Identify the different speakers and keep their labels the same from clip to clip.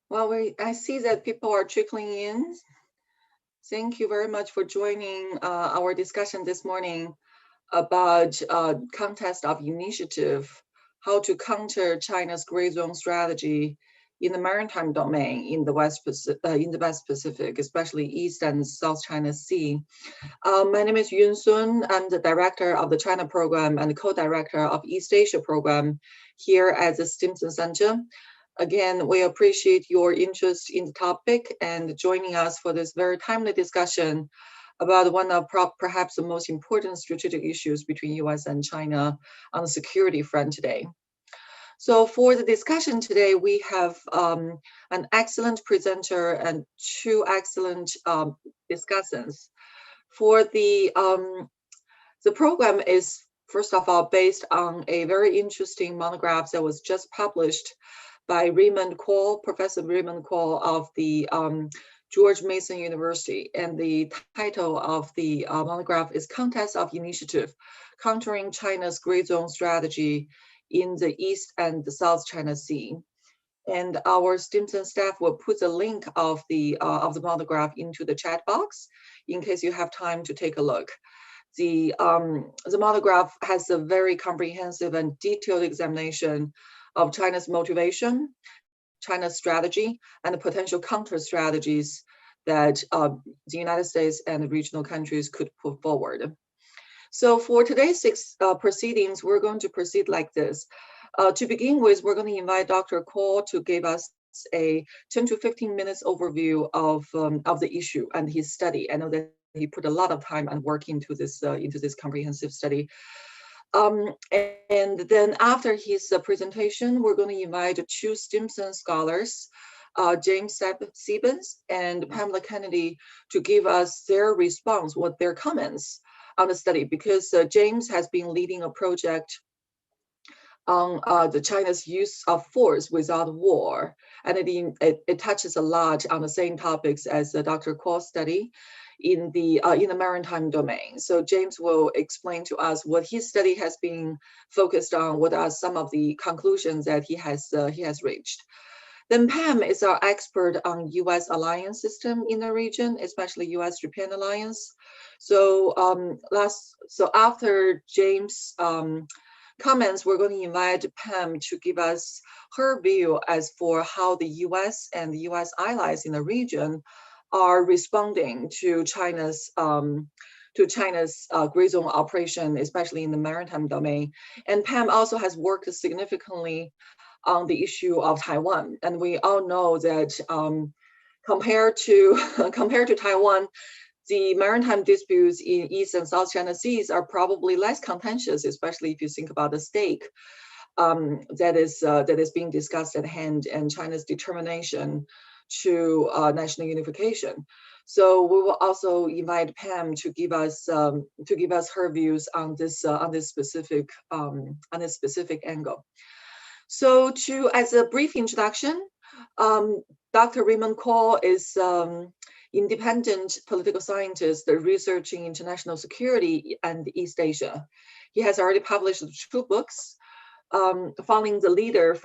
Speaker 1: Well, I see that people are trickling in. Thank you very much for joining our discussion this morning about contest of initiative, how to counter China's gray zone strategy in the maritime domain in the West Pacific, especially East and South China Sea. My name is Yun Sun. I'm the director of the China program and co-director of East Asia program here at the Stimson Center. Again, we appreciate your interest in the topic and joining us for this very timely discussion about one of perhaps the most important strategic issues between US and China on the security front today. So for the discussion today, we have an excellent presenter and two excellent discussants. For the program is, first of all, based on a very interesting monograph that was just published by Professor Raymond Kuo of the George Mason University. And the title of the monograph is Contest of Initiative, Countering China's Gray Zone Strategy in the East and the South China Sea. And our Stimson staff will put the link of the monograph into the chat box in case you have time to take a look. The monograph has a very comprehensive and detailed examination of China's motivation, China's strategy, and the potential counter strategies that the United States and the regional countries could put forward. So for today's proceedings, we're going to proceed like this. To begin with, we're going to invite Dr. Kuo to give us a 10 to 15 minutes overview of the issue and his study. I know that he put a lot of time and work into this comprehensive study. And then after his presentation, we're going to invite two Stimson scholars, James Sebens and Pamela Kennedy, to give us their response, what their comments on the study, because James has been leading a project on the China's use of force without war, and it touches a lot on the same topics as Dr. Kuo's study in the maritime domain. So James will explain to us what his study has been focused on, what are some of the conclusions that he has reached. Then Pam is our expert on U.S. alliance system in the region, especially U.S.-Japan alliance. So after James' comments, we're going to invite Pam to give us her view as for how the U.S. and the U.S. allies in the region are responding to China's gray zone operation, especially in the maritime domain. And Pam also has worked significantly on the issue of Taiwan, and we all know that compared to Taiwan, the maritime disputes in East and South China Seas are probably less contentious, especially if you think about the stake that is being discussed at hand and China's determination to national unification. So we will also invite Pam to give us her views on this specific angle. So as a brief introduction, Dr. Raymond Kuo is independent political scientist researching international security and East Asia. He has already published 2 books, following the leader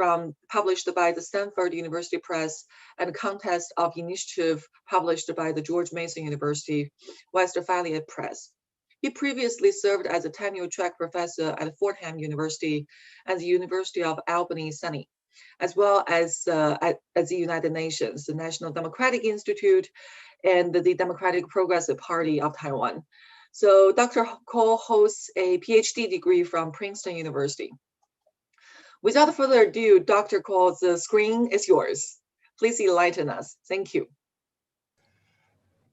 Speaker 1: published by the Stanford University Press and Contest of Initiative published by the George Mason University Westphalia Press. He previously served as a tenure-track professor at Fordham University and the University of Albany, SUNY, as well as at the United Nations, the National Democratic Institute, and the Democratic Progressive Party of Taiwan. So Dr. Kuo holds a PhD degree from Princeton University. Without further ado, Dr. Kuo, the screen is yours. Please enlighten us. Thank you.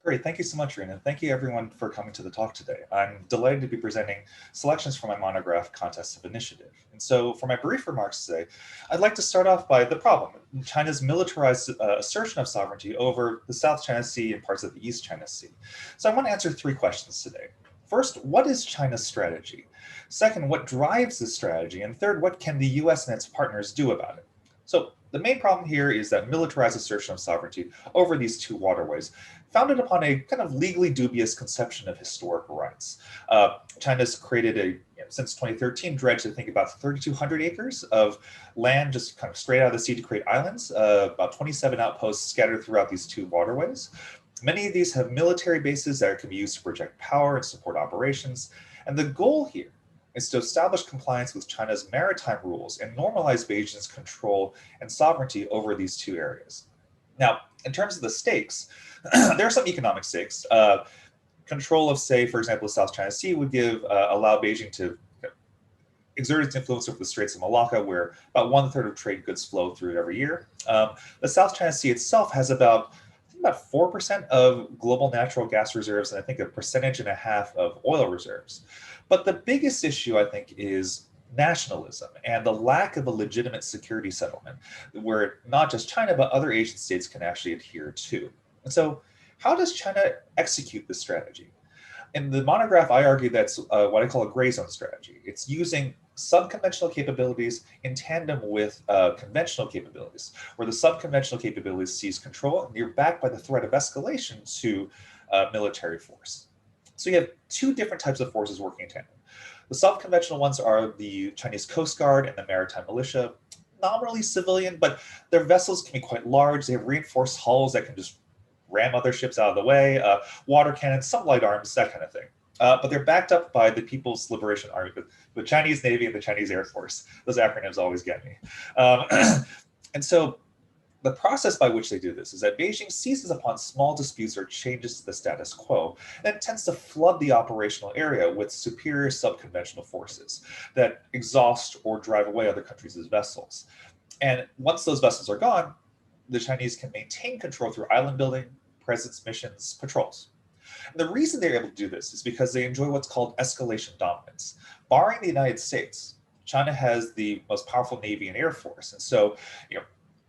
Speaker 2: Great, thank you so much, Rena. Thank you everyone for coming to the talk today. I'm delighted to be presenting selections from my monograph, Contests of Initiative. And so for my brief remarks today, I'd like to start off by the problem, China's militarized assertion of sovereignty over the South China Sea and parts of the East China Sea. So I want to answer 3 questions today. First, what is China's strategy? Second, what drives this strategy? And third, what can the US and its partners do about it? So the main problem here is that militarized assertion of sovereignty over these 2 waterways, founded upon a kind of legally dubious conception of historic rights. China's created a since 2013, dredged, I think, about 3,200 acres of land just kind of straight out of the sea to create islands, about 27 outposts scattered throughout these two waterways. Many of these have military bases that can be used to project power and support operations. And the goal here is to establish compliance with China's maritime rules and normalize Beijing's control and sovereignty over these two areas. Now, in terms of the stakes, there are some economic stakes. Control of, say, for example, the South China Sea would allow Beijing to exert its influence over the Straits of Malacca, where about 1/3 of trade goods flow through it every year. The South China Sea itself has about 4% of global natural gas reserves, and I think 1.5% of oil reserves. But the biggest issue, I think, is nationalism and the lack of a legitimate security settlement where not just China, but other Asian states can actually adhere to. And so how does China execute this strategy? In the monograph, I argue that's what I call a gray zone strategy. It's using subconventional capabilities in tandem with conventional capabilities, where the subconventional capabilities seize control and you're backed by the threat of escalation to military force. So you have two different types of forces working in tandem. The subconventional ones are the Chinese Coast Guard and the maritime militia, nominally civilian, but their vessels can be quite large. They have reinforced hulls that can just ram other ships out of the way, water cannons, some light arms, that kind of thing. But they're backed up by the People's Liberation Army, the Chinese Navy and the Chinese Air Force. Those acronyms always get me. And so the process by which they do this is that Beijing seizes upon small disputes or changes to the status quo, and it tends to flood the operational area with superior subconventional forces that exhaust or drive away other countries' vessels. And once those vessels are gone, the Chinese can maintain control through island building, presence missions, patrols. And the reason they're able to do this is because they enjoy what's called escalation dominance. Barring the United States, China has the most powerful Navy and Air Force. And so,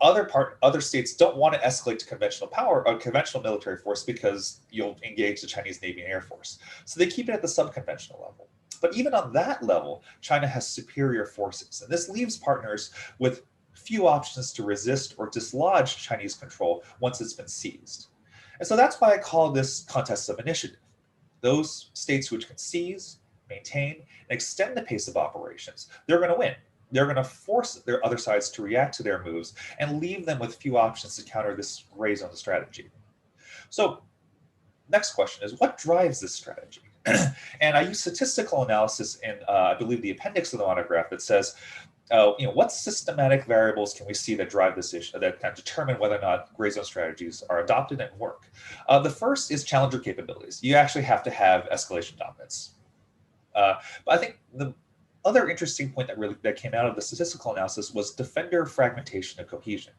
Speaker 2: other states don't want to escalate to conventional power or conventional military force because you'll engage the Chinese Navy and Air Force. So they keep it at the subconventional level. But even on that level, China has superior forces. And this leaves partners with few options to resist or dislodge Chinese control once it's been seized. And so that's why I call this contest of initiative. Those states which can seize, maintain, and extend the pace of operations, they're going to win. They're going to force their other sides to react to their moves and leave them with few options to counter this gray zone strategy. So next question is, what drives this strategy? And I use statistical analysis in, I believe, the appendix of the monograph that says, what systematic variables can we see that drive this issue, that kind of determine whether or not gray zone strategies are adopted and work? The first is challenger capabilities. You actually have to have escalation dominance. But I think the other interesting point that came out of the statistical analysis was defender fragmentation and cohesion.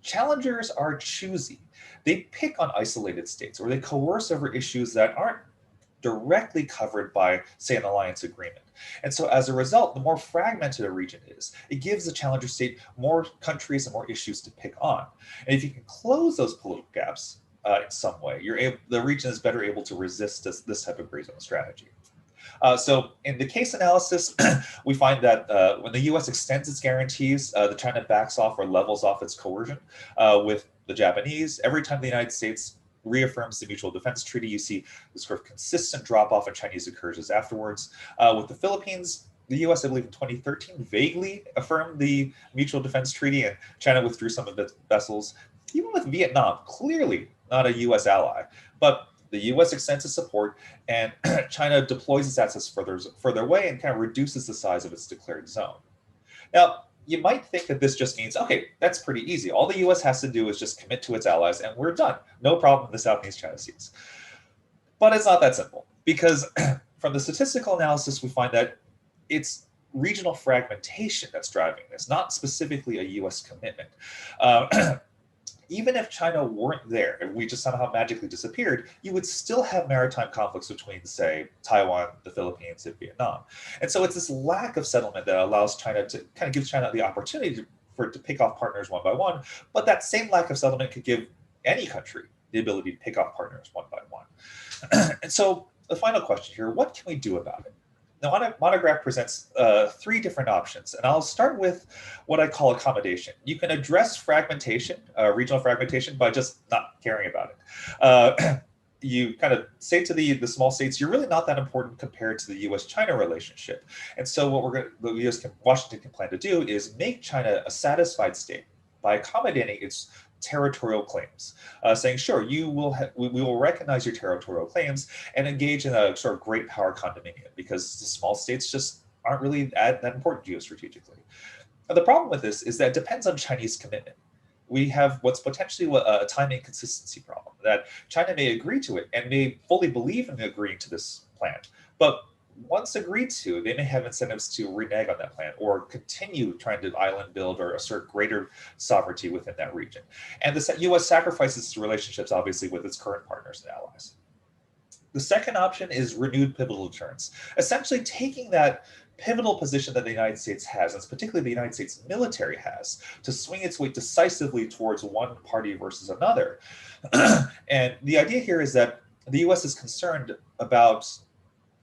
Speaker 2: Challengers are choosy. They pick on isolated states, or they coerce over issues that aren't directly covered by, say, an alliance agreement. And so as a result, the more fragmented a region is, it gives the challenger state more countries and more issues to pick on. And if you can close those political gaps in some way, the region is better able to resist this type of gray zone strategy. So in the case analysis, we find that when the US extends its guarantees, the China backs off or levels off its coercion with the Japanese. Every time the United States reaffirms the Mutual Defense Treaty, you see this sort of consistent drop-off in Chinese incursions afterwards. With the Philippines, the US, I believe in 2013, vaguely affirmed the Mutual Defense Treaty, and China withdrew some of its vessels. Even with Vietnam, clearly not a US ally, but the US extends its support, and China deploys its assets further away and kind of reduces the size of its declared zone. Now, you might think that this just means, okay, that's pretty easy. All the US has to do is just commit to its allies and we're done. No problem in the South and East China Seas. But it's not that simple, because from the statistical analysis, we find that it's regional fragmentation that's driving this, not specifically a US commitment. Even if China weren't there and we just somehow magically disappeared, you would still have maritime conflicts between, say, Taiwan, the Philippines, and Vietnam. And so it's this lack of settlement that allows China to kind of gives China the opportunity to pick off partners one by one. But that same lack of settlement could give any country the ability to pick off partners one by one. And so the final question here, what can we do about it? The monograph presents 3 different options, and I'll start with what I call accommodation. You can address fragmentation, regional fragmentation, by just not caring about it. you kind of say to the small states, you're really not that important compared to the U.S.-China relationship. And so what the U.S. Washington can plan to do is make China a satisfied state by accommodating its territorial claims, saying, sure, we will recognize your territorial claims and engage in a sort of great power condominium, because the small states just aren't really that important geostrategically. Now, the problem with this is that it depends on Chinese commitment. We have what's potentially a time inconsistency problem, that China may agree to it and may fully believe in agreeing to this plan, but once agreed to, they may have incentives to renege on that plan or continue trying to island build or assert greater sovereignty within that region. And the U.S. sacrifices its relationships, obviously, with its current partners and allies. The second option is renewed pivotal deterrence, essentially taking that pivotal position that the United States has, and particularly the United States military has, to swing its weight decisively towards one party versus another. And the idea here is that the U.S. is concerned about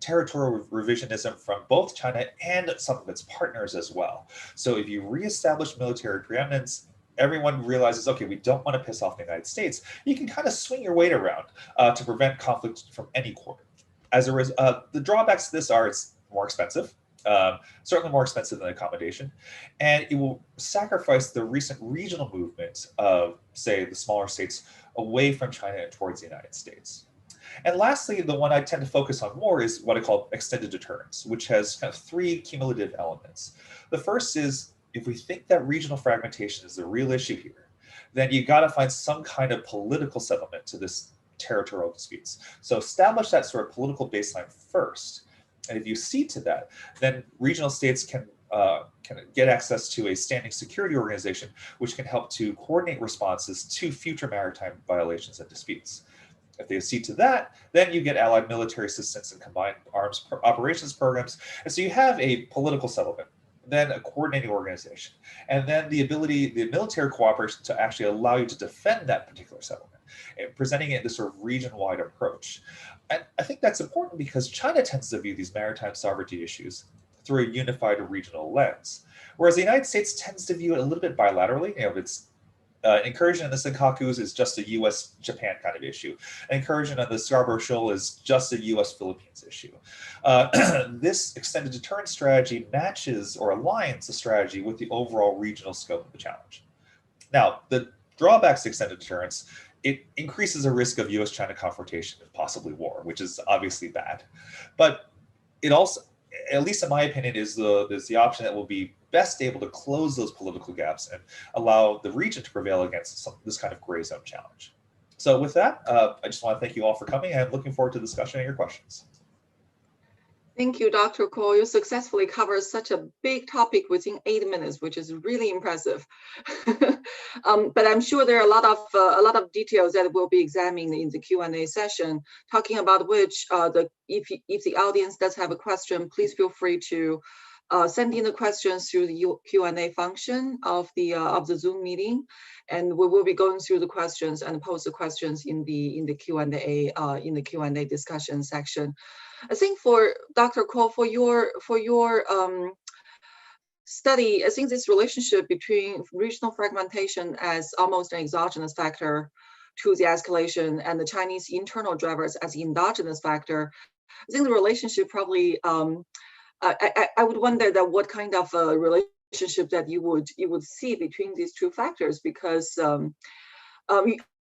Speaker 2: territorial revisionism from both China and some of its partners as well. So if you reestablish military preeminence, everyone realizes, okay, we don't want to piss off the United States. You can kind of swing your weight around to prevent conflict from any quarter. As a result, the drawbacks to this are it's more expensive, certainly more expensive than accommodation, and it will sacrifice the recent regional movement of, say, the smaller states away from China and towards the United States. And lastly, the one I tend to focus on more is what I call extended deterrence, which has kind of three cumulative elements. The first is, if we think that regional fragmentation is the real issue here, then you got to find some kind of political settlement to this territorial disputes. So establish that sort of political baseline first. And if you see to that, then regional states can get access to a standing security organization, which can help to coordinate responses to future maritime violations and disputes. If they accede to that, then you get allied military assistance and combined arms operations programs. And so you have a political settlement, then a coordinating organization, and then the military cooperation to actually allow you to defend that particular settlement, and presenting it in this sort of region-wide approach. And I think that's important because China tends to view these maritime sovereignty issues through a unified regional lens, whereas the United States tends to view it a little bit bilaterally. It's incursion in the Senkakus is just a U.S.-Japan kind of issue. Incursion on the Scarborough Shoal is just a U.S.-Philippines issue. This extended deterrence strategy matches or aligns the strategy with the overall regional scope of the challenge. Now, the drawbacks to extended deterrence, it increases the risk of U.S.-China confrontation and possibly war, which is obviously bad. But it also, at least in my opinion, is the option that will be best able to close those political gaps and allow the region to prevail against this kind of gray zone challenge. So with that, I just want to thank you all for coming, and looking forward to the discussion and your questions.
Speaker 1: Thank you, Dr. Cole. You successfully covered such a big topic within 8 minutes, which is really impressive. But I'm sure there are a lot of details that will be examined in the Q&A session, talking about which if the audience does have a question, please feel free to send in the questions through the Q&A function of the Zoom meeting, and we will be going through the questions and post the questions in the Q&A discussion section. I think for Dr. Cole, for your study, I think this relationship between regional fragmentation as almost an exogenous factor to the escalation and the Chinese internal drivers as the endogenous factor, I think the relationship probably I would wonder that what kind of a relationship that you would see between these two factors, because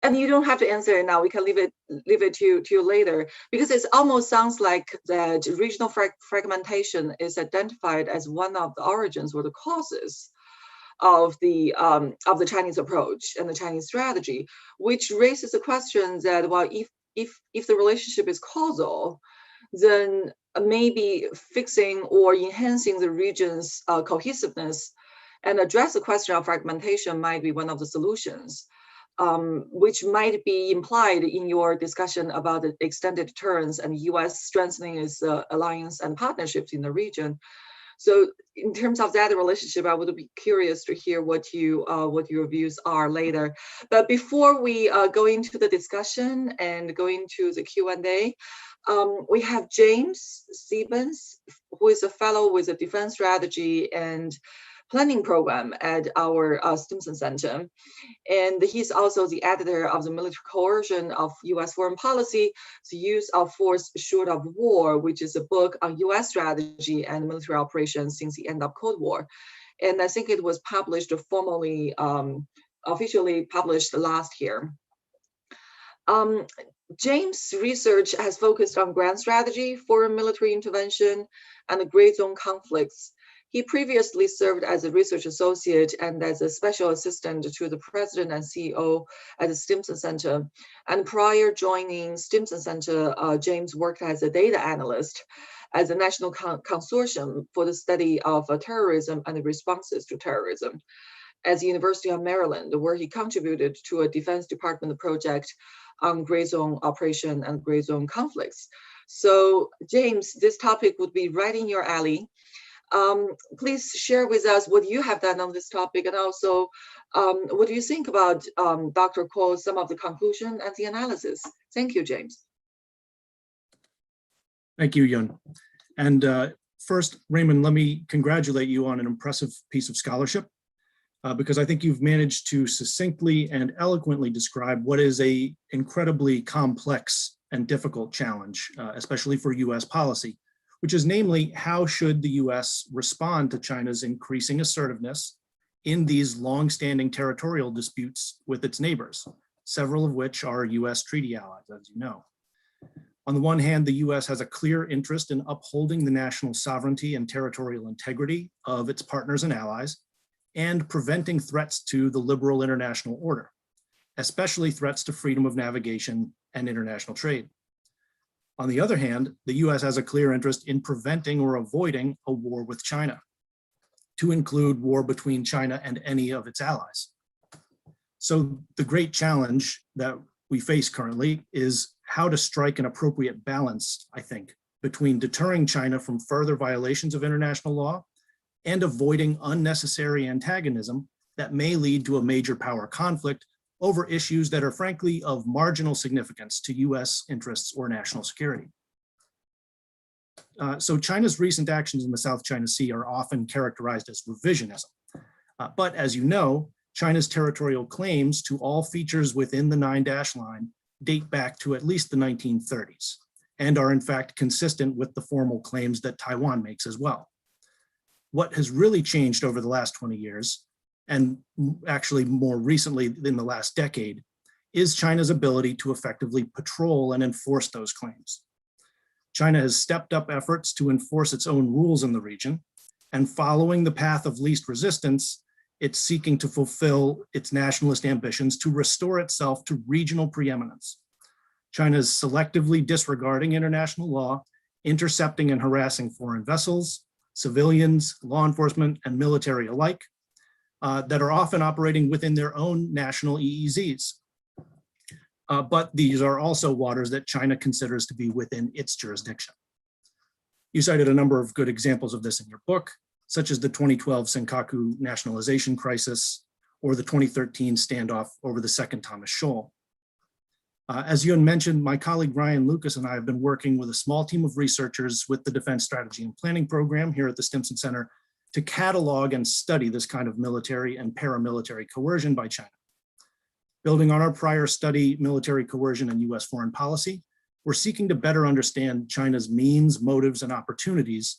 Speaker 1: and you don't have to answer it now. We can leave it to you later, because it almost sounds like that regional fragmentation is identified as one of the origins or the causes of the Chinese approach and the Chinese strategy, which raises the question that, well, if the relationship is causal, then maybe fixing or enhancing the region's cohesiveness and address the question of fragmentation might be one of the solutions, which might be implied in your discussion about the extended deterrence and U.S. strengthening its alliance and partnerships in the region. So in terms of that relationship, I would be curious to hear what your views are later. But before we go into the discussion and go into the Q&A, we have James Stevens, who is a fellow with the Defense Strategy and planning program at our Stimson Center. And he's also the editor of the Military Coercion of U.S. Foreign Policy, the Use of Force Short of War, which is a book on U.S. strategy and military operations since the end of Cold War. And I think it was published formally, officially published last year. James' research has focused on grand strategy, foreign military intervention, and gray zone conflicts. He previously served as a research associate and as a special assistant to the president and CEO at the Stimson Center. And prior joining Stimson Center, James worked as a data analyst at the National Consortium for the Study of Terrorism and the Responses to Terrorism at the University of Maryland, where he contributed to a Defense Department project on gray zone operation and gray zone conflicts. So James, this topic would be right in your alley. Please share with us what you have done on this topic, and also what do you think about Dr. Kuo's some of the conclusion and the analysis? Thank you, James.
Speaker 3: Thank you, Yun. And first, Raymond, let me congratulate you on an impressive piece of scholarship, because I think you've managed to succinctly and eloquently describe what is an incredibly complex and difficult challenge, especially for US policy, which is namely, how should the US respond to China's increasing assertiveness in these long-standing territorial disputes with its neighbors, several of which are US treaty allies, as you know. On the one hand, the US has a clear interest in upholding the national sovereignty and territorial integrity of its partners and allies, and preventing threats to the liberal international order, especially threats to freedom of navigation and international trade. On the other hand, the US has a clear interest in preventing or avoiding a war with China, to include war between China and any of its allies. So the great challenge that we face currently is how to strike an appropriate balance, I think, between deterring China from further violations of international law and avoiding unnecessary antagonism that may lead to a major power conflict over issues that are frankly of marginal significance to US interests or national security. So China's recent actions in the South China Sea are often characterized as revisionism. But as you know, China's territorial claims to all features within the 9-dash line date back to at least the 1930s, and are in fact consistent with the formal claims that Taiwan makes as well. What has really changed over the last 20 years, and actually more recently in the last decade, is China's ability to effectively patrol and enforce those claims. China has stepped up efforts to enforce its own rules in the region, and following the path of least resistance, it's seeking to fulfill its nationalist ambitions to restore itself to regional preeminence. China is selectively disregarding international law, intercepting and harassing foreign vessels, civilians, law enforcement, and military alike, that are often operating within their own national EEZs. But these are also waters that China considers to be within its jurisdiction. You cited a number of good examples of this in your book, such as the 2012 Senkaku nationalization crisis or the 2013 standoff over the second Thomas Shoal. As Yun mentioned, my colleague Ryan Lucas and I have been working with a small team of researchers with the Defense Strategy and Planning Program here at the Stimson Center to catalog and study this kind of military and paramilitary coercion by China. Building on our prior study, Military Coercion and US Foreign Policy, we're seeking to better understand China's means, motives, and opportunities,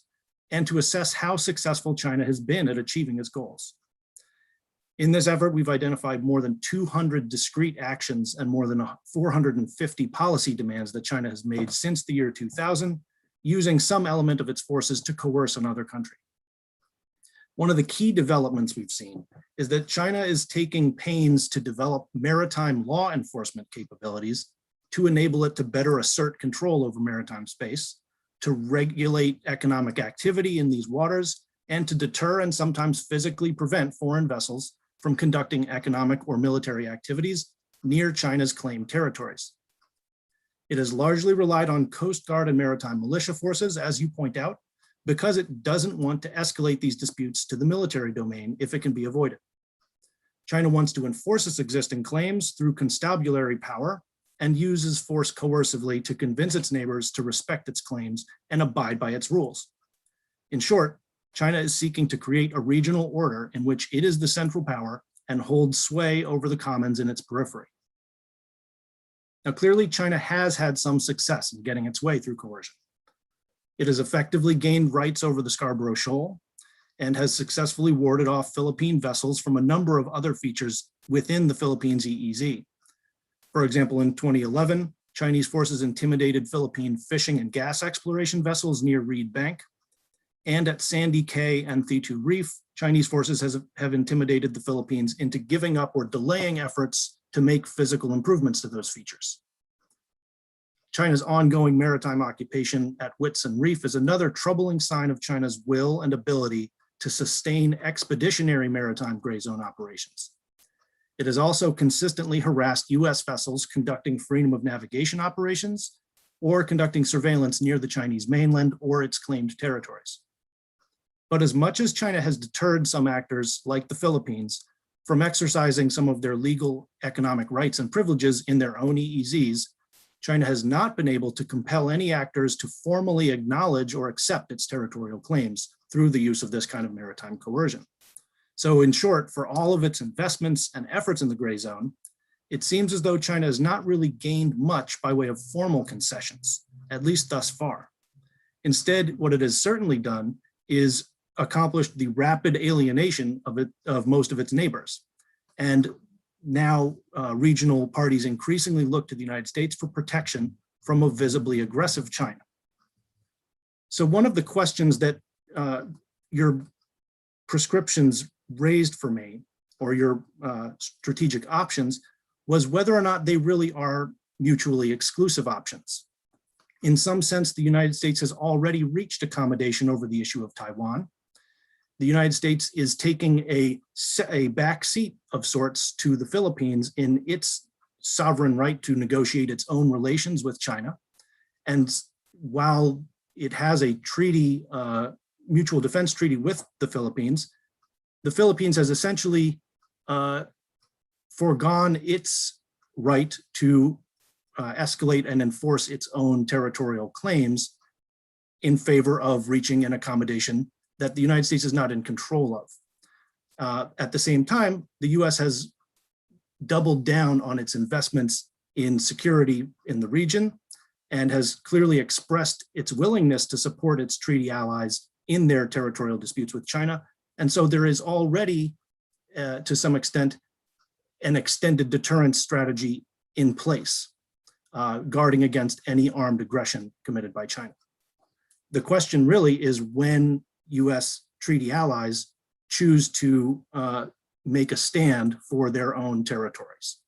Speaker 3: and to assess how successful China has been at achieving its goals. In this effort, we've identified more than 200 discrete actions and more than 450 policy demands that China has made since the year 2000, using some element of its forces to coerce another country. One of the key developments we've seen is that China is taking pains to develop maritime law enforcement capabilities to enable it to better assert control over maritime space, to regulate economic activity in these waters, and to deter and sometimes physically prevent foreign vessels from conducting economic or military activities near China's claimed territories. It has largely relied on Coast Guard and maritime militia forces, as you point out, because it doesn't want to escalate these disputes to the military domain if it can be avoided. China wants to enforce its existing claims through constabulary power and uses force coercively to convince its neighbors to respect its claims and abide by its rules. In short, China is seeking to create a regional order in which it is the central power and holds sway over the commons in its periphery. Now, clearly, China has had some success in getting its way through coercion. It has effectively gained rights over the Scarborough Shoal and has successfully warded off Philippine vessels from a number of other features within the Philippines EEZ. For example, in 2011, Chinese forces intimidated Philippine fishing and gas exploration vessels near Reed Bank. And at Sandy Cay and Thitu Reef, Chinese forces have intimidated the Philippines into giving up or delaying efforts to make physical improvements to those features. China's ongoing maritime occupation at Whitsun Reef is another troubling sign of China's will and ability to sustain expeditionary maritime gray zone operations. It has also consistently harassed US vessels conducting freedom of navigation operations or conducting surveillance near the Chinese mainland or its claimed territories. But as much as China has deterred some actors like the Philippines from exercising some of their legal economic rights and privileges in their own EEZs, China has not been able to compel any actors to formally acknowledge or accept its territorial claims through the use of this kind of maritime coercion. So in short, for all of its investments and efforts in the gray zone, it seems as though China has not really gained much by way of formal concessions, at least thus far. Instead, what it has certainly done is accomplished the rapid alienation of most of its neighbors. And now regional parties increasingly look to the United States for protection from a visibly aggressive China. So one of the questions that your prescriptions raised for me, or your strategic options, was whether or not they really are mutually exclusive options. In some sense, the United States has already reached accommodation over the issue of Taiwan. The United States is taking a back seat of sorts to the Philippines in its sovereign right to negotiate its own relations with China. And while it has a treaty, mutual defense treaty with the Philippines has essentially foregone its right to escalate and enforce its own territorial claims in favor of reaching an accommodation that the United States is not in control of. At the same time, the US has doubled down on its investments in security in the region and has clearly expressed its willingness to support its treaty allies in their territorial disputes with China. And so there is already, to some extent, an extended deterrence strategy in place, guarding against any armed aggression committed by China. The question really is when US treaty allies choose to make a stand for their own territories.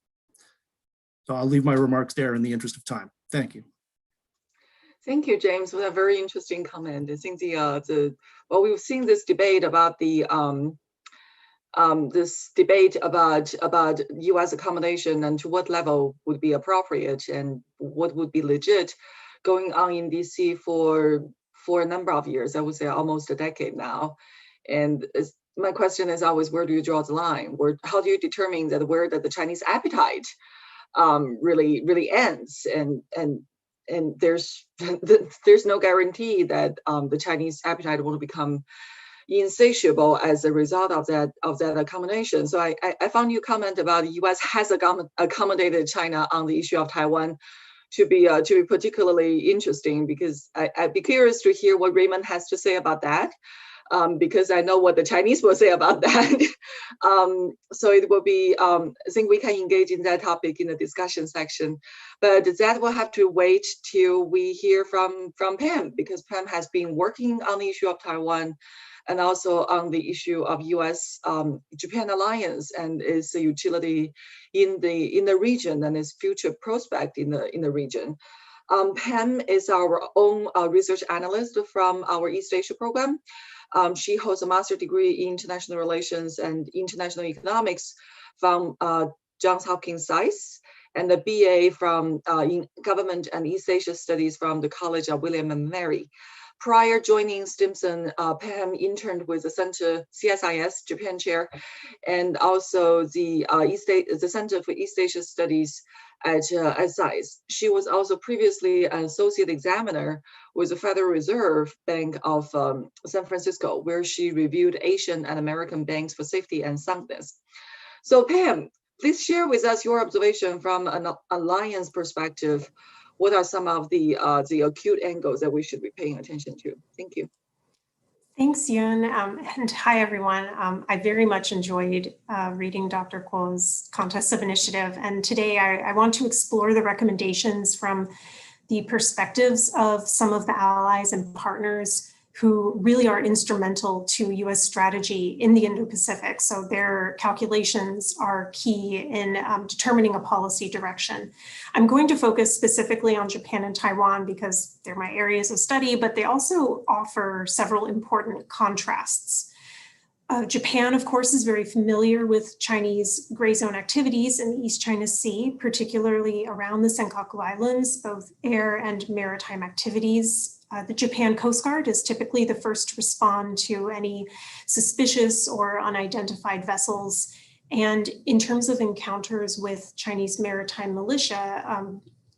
Speaker 3: So I'll leave my remarks there in the interest of time. Thank you.
Speaker 1: Thank you, James, for that very interesting comment. I think we've seen this debate about about U.S. accommodation and to what level would be appropriate and what would be legit, going on in D.C. for a number of years. I would say almost a decade now. And my question is always, where do you draw the line? How do you determine that where the Chinese appetite really ends? And there's no guarantee that the Chinese appetite will become insatiable as a result of that accommodation. So I found your comment about the U.S. has accommodated China on the issue of Taiwan to be particularly interesting, because I'd be curious to hear what Raymond has to say about that, because I know what the Chinese will say about that. So it will be, I think we can engage in that topic in the discussion section, but that will have to wait till we hear from Pam, because Pam has been working on the issue of Taiwan and also on the issue of U.S.-Japan alliance and its utility in the region and its future prospect in the region. Pam is our own research analyst from our East Asia program. She holds a master's degree in international relations and international economics from Johns Hopkins SAIS, and a BA in government and East Asia studies from the College of William and Mary. prior joining Stimson, Pam interned with the Center CSIS Japan chair, and also the Center for East Asia Studies at SIS. She was also previously an associate examiner with the Federal Reserve Bank of San Francisco, where she reviewed Asian and American banks for safety and soundness. So Pam, please share with us your observation from an alliance perspective. What are some of the acute angles that we should be paying attention to? Thank you.
Speaker 4: Thanks, Yun, and hi, everyone. I very much enjoyed reading Dr. Kuo's Contest of Initiative, and today I want to explore the recommendations from the perspectives of some of the allies and partners who really are instrumental to US strategy in the Indo-Pacific. So their calculations are key in determining a policy direction. I'm going to focus specifically on Japan and Taiwan because they're my areas of study, but they also offer several important contrasts. Japan, of course, is very familiar with Chinese gray zone activities in the East China Sea, particularly around the Senkaku Islands, both air and maritime activities. The Japan Coast Guard is typically the first to respond to any suspicious or unidentified vessels. And in terms of encounters with Chinese maritime militia,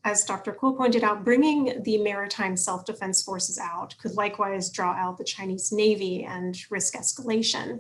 Speaker 4: as Dr. Kuo pointed out, bringing the maritime self-defense forces out could likewise draw out the Chinese Navy and risk escalation.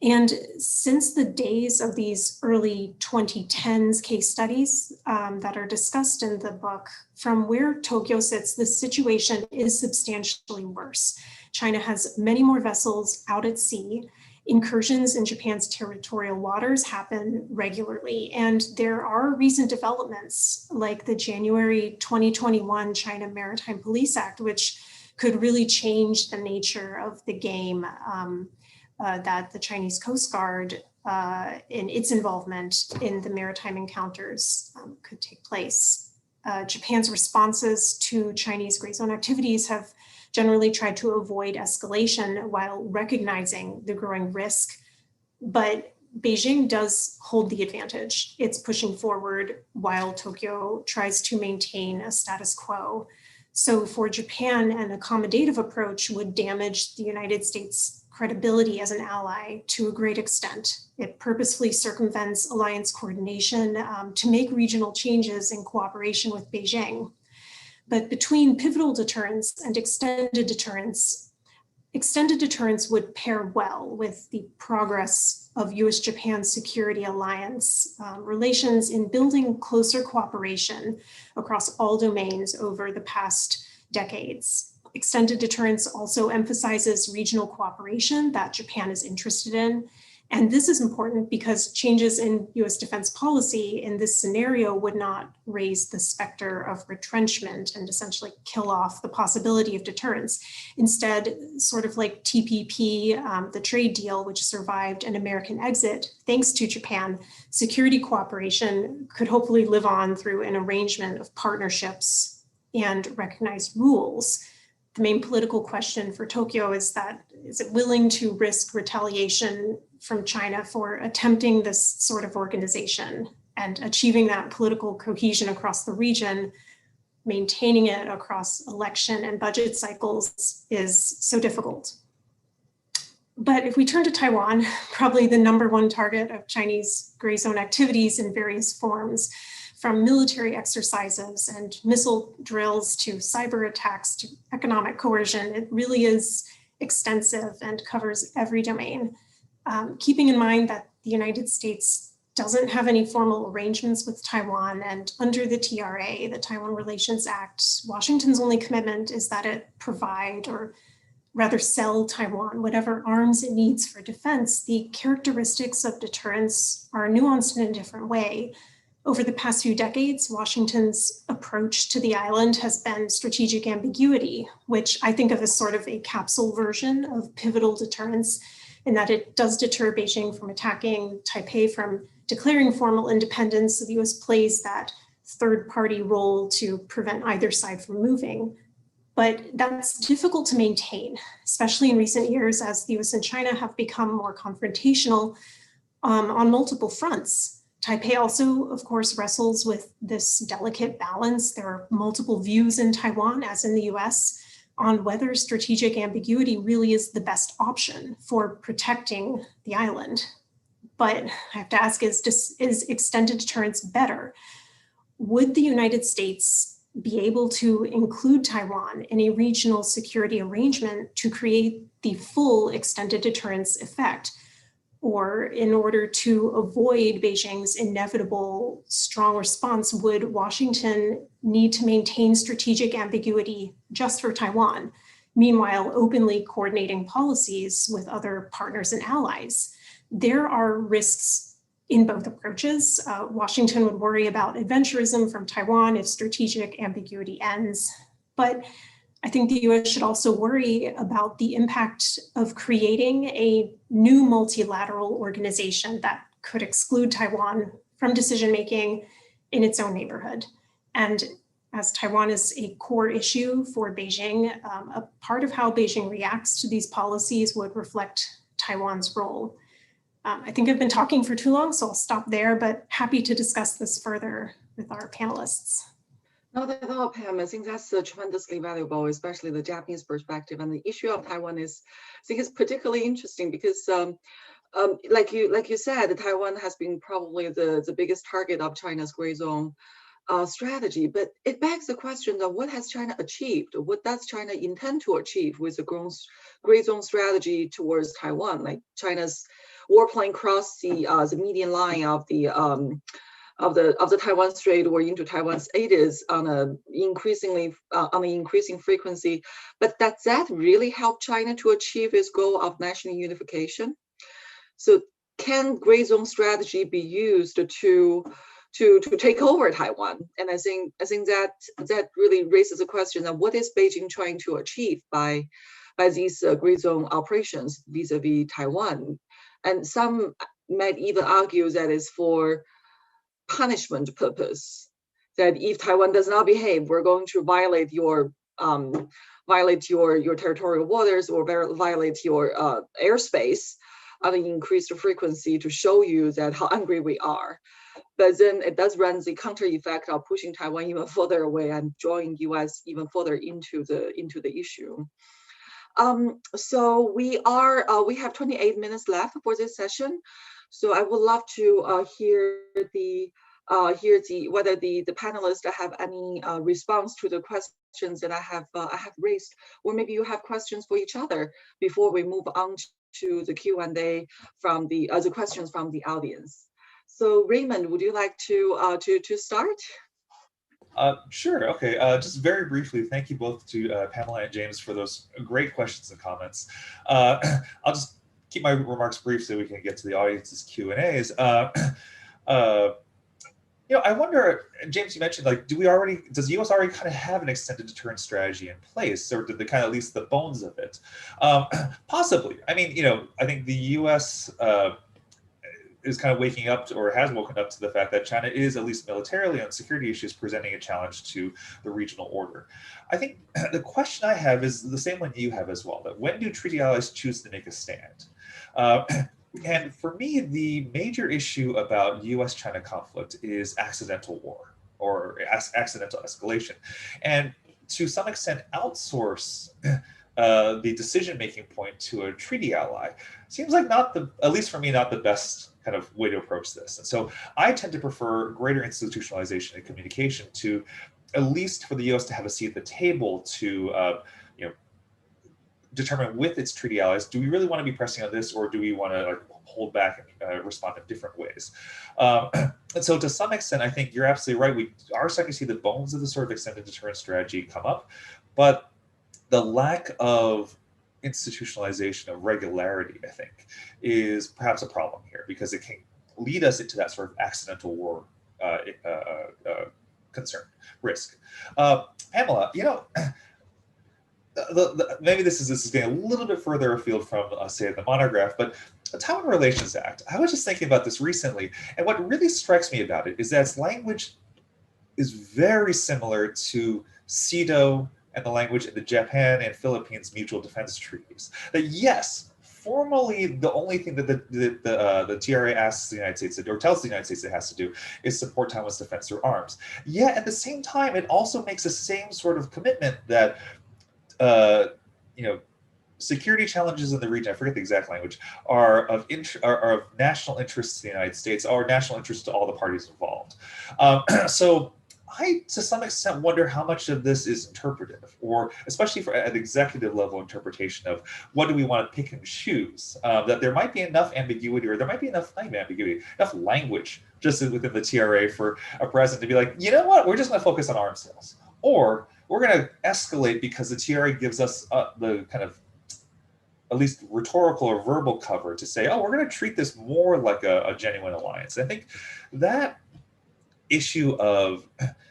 Speaker 4: And since the days of these early 2010s case studies that are discussed in the book, from where Tokyo sits, the situation is substantially worse. China has many more vessels out at sea. Incursions in Japan's territorial waters happen regularly, and there are recent developments like the January 2021 China Maritime Police Act, which could really change the nature of the game that the Chinese Coast Guard in its involvement in the maritime encounters could take place. Japan's responses to Chinese gray zone activities have generally tried to avoid escalation while recognizing the growing risk, but Beijing does hold the advantage. It's pushing forward while Tokyo tries to maintain a status quo. So for Japan, an accommodative approach would damage the United States' credibility as an ally to a great extent. It purposefully circumvents alliance coordination to make regional changes in cooperation with Beijing. But between pivotal deterrence and extended deterrence would pair well with the progress of US-Japan security alliance relations in building closer cooperation across all domains over the past decades. Extended deterrence also emphasizes regional cooperation that Japan is interested in. And this is important because changes in US defense policy in this scenario would not raise the specter of retrenchment and essentially kill off the possibility of deterrence. Instead, sort of like TPP, the trade deal, which survived an American exit, thanks to Japan, security cooperation could hopefully live on through an arrangement of partnerships and recognized rules. The main political question for Tokyo is it willing to risk retaliation from China for attempting this sort of organization and achieving that political cohesion across the region, maintaining it across election and budget cycles is so difficult. But if we turn to Taiwan, probably the #1 target of Chinese gray zone activities in various forms, from military exercises and missile drills to cyber attacks to economic coercion, it really is extensive and covers every domain. Keeping in mind that the United States doesn't have any formal arrangements with Taiwan, and under the TRA, the Taiwan Relations Act, Washington's only commitment is that it provide, or rather sell Taiwan whatever arms it needs for defense. The characteristics of deterrence are nuanced in a different way. Over the past few decades, Washington's approach to the island has been strategic ambiguity, which I think of as sort of a capsule version of pivotal deterrence, in that it does deter Beijing from attacking, Taipei from declaring formal independence. The US plays that third-party role to prevent either side from moving. But that's difficult to maintain, especially in recent years as the US and China have become more confrontational on multiple fronts. Taipei also, of course, wrestles with this delicate balance. There are multiple views in Taiwan, as in the US, on whether strategic ambiguity really is the best option for protecting the island. But I have to ask, is extended deterrence better? Would the United States be able to include Taiwan in a regional security arrangement to create the full extended deterrence effect? Or in order to avoid Beijing's inevitable strong response, would Washington need to maintain strategic ambiguity just for Taiwan, meanwhile openly coordinating policies with other partners and allies? There are risks in both approaches. Washington would worry about adventurism from Taiwan if strategic ambiguity ends, but I think the US should also worry about the impact of creating a new multilateral organization that could exclude Taiwan from decision-making in its own neighborhood. And as Taiwan is a core issue for Beijing, a part of how Beijing reacts to these policies would reflect Taiwan's role. I think I've been talking for too long, so I'll stop there, but happy to discuss this further with our panelists.
Speaker 1: Not at all, Pam. I think that's tremendously valuable, especially the Japanese perspective. And the issue of Taiwan is, I think, is particularly interesting because, like you said, Taiwan has been probably the biggest target of China's gray zone strategy. But it begs the question of what has China achieved? What does China intend to achieve with the gray zone strategy towards Taiwan? Like China's warplane crossed the median line of the Taiwan Strait or into Taiwan's ATIS on an increasing frequency. But does that really help China to achieve its goal of national unification? So can gray zone strategy be used to take over Taiwan? And I think that really raises a question of what is Beijing trying to achieve by these gray zone operations vis-a-vis Taiwan? And some might even argue that is for punishment purpose, that if Taiwan does not behave, we're going to violate your territorial waters or violate your airspace on an increased frequency to show you that how angry we are. But then it does run the counter effect of pushing Taiwan even further away and drawing US even further into the issue. So we have 28 minutes left for this session. So I would love to hear whether the panelists have any response to the questions that I have raised, or maybe you have questions for each other before we move on to the Q&A from the questions from the audience. So Raymond, would you like to start?
Speaker 2: Sure. Okay. Just very briefly, thank you both to Pamela and James for those great questions and comments. I'll just keep my remarks brief so we can get to the audience's Q&As. I wonder, James, you mentioned, like, does the US already kind of have an extended deterrence strategy in place, or did they kind of at least the bones of it? Possibly. I mean, I think the US is kind of waking up or has woken up to the fact that China is, at least militarily on security issues, presenting a challenge to the regional order. I think the question I have is the same one you have as well, that when do treaty allies choose to make a stand? And for me, the major issue about US-China conflict is accidental war or accidental escalation. And to some extent, outsource the decision-making point to a treaty ally seems like at least for me, not the best kind of way to approach this. And so I tend to prefer greater institutionalization and communication to, at least for the US to have a seat at the table to determine with its treaty allies, do we really want to be pressing on this, or do we want to hold back and respond in different ways? And so to some extent, I think you're absolutely right. We are starting to see the bones of the sort of extended deterrence strategy come up, but the lack of institutionalization of regularity, I think, is perhaps a problem here, because it can lead us into that sort of accidental war concern, risk. Pamela, maybe this is getting a little bit further afield from, say, the monograph, but the Taiwan Relations Act, I was just thinking about this recently, and what really strikes me about it is that its language is very similar to CEDAW and the language in the Japan and Philippines mutual defense treaties. That yes, formally, the only thing that the TRA asks the United States, or tells the United States it has to do, is support Taiwan's defense through arms. Yet at the same time, it also makes the same sort of commitment that you know, security challenges in the region, I forget the exact language, are of national interest to the United States, or national interest to all the parties involved. So I, to some extent, wonder how much of this is interpretive, or especially for an executive level interpretation of what do we want to pick and choose, that there might be enough ambiguity, or there might be enough, not even ambiguity, enough language just within the TRA for a president to be like, you know what, we're just going to focus on arms sales. Or we're going to escalate because the TRA gives us the kind of at least rhetorical or verbal cover to say, oh, we're going to treat this more like a genuine alliance. I think that issue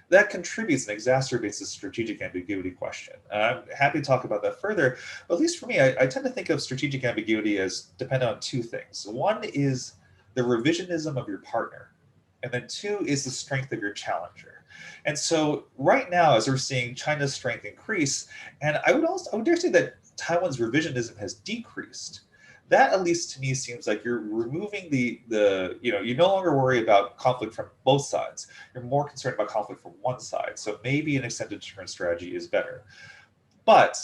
Speaker 2: that contributes and exacerbates the strategic ambiguity question. I'm happy to talk about that further, but at least for me, I tend to think of strategic ambiguity as dependent on two things. One is the revisionism of your partner, and then two is the strength of your challenger. And so right now, as we're seeing China's strength increase, and I would dare say that Taiwan's revisionism has decreased. That, at least to me, seems like you're removing you no longer worry about conflict from both sides. You're more concerned about conflict from one side. So maybe an extended deterrence strategy is better. But